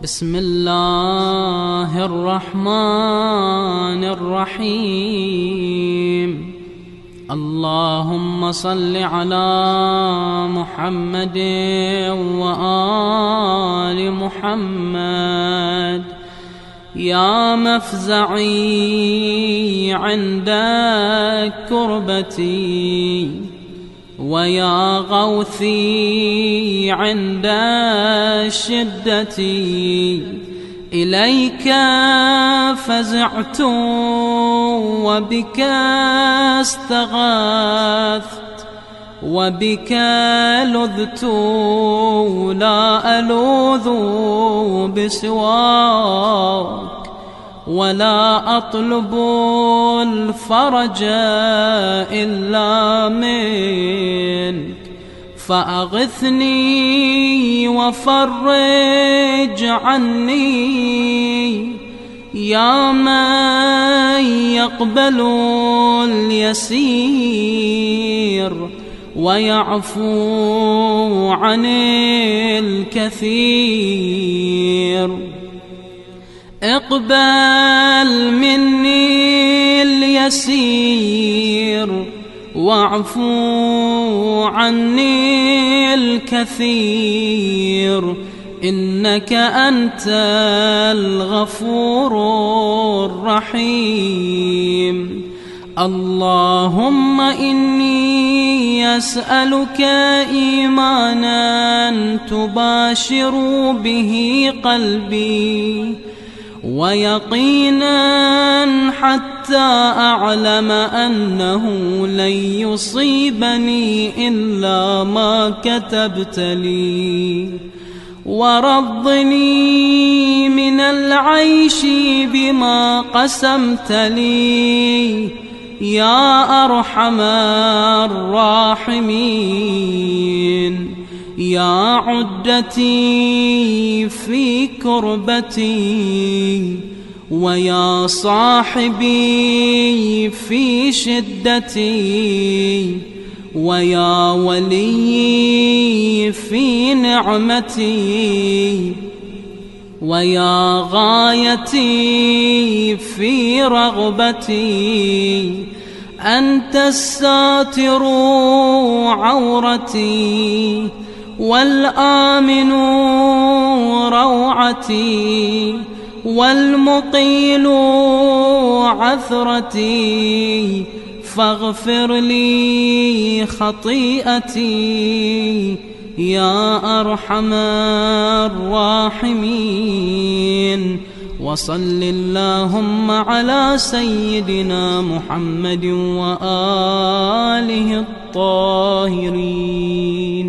بسم الله الرحمن الرحيم. اللهم صل على محمد وآل محمد. يا مفزعي عند كربتي، ويا غوثي عند شدتي، إليك فزعت وبك استغاثت، وبك لذت لا ألوذ بسواك، ولا أطلب الفرج إلا منك. فأغثني وفرج عني، يا من يقبل اليسير ويعفو عن الكثير. اقبل مني اليسير واعفو عني الكثير، إنك أنت الغفور الرحيم. اللهم إني أسألك إيمانا تباشر به قلبي، ويقينا حتى أعلم أنه لن يصيبني إلا ما كتبت لي، ورضني من العيش بما قسمت لي يا أرحم الراحمين. يا عدتي في كربتي، ويا صاحبي في شدتي، ويا ولي في نعمتي، ويا غايتي في رغبتي. أنت الساتر عورتي، والآمن روعتي، والمقيل عثرتي. فاغفر لي خطيئتي يا أرحم الراحمين. وصل اللهم على سيدنا محمد وآله الطاهرين.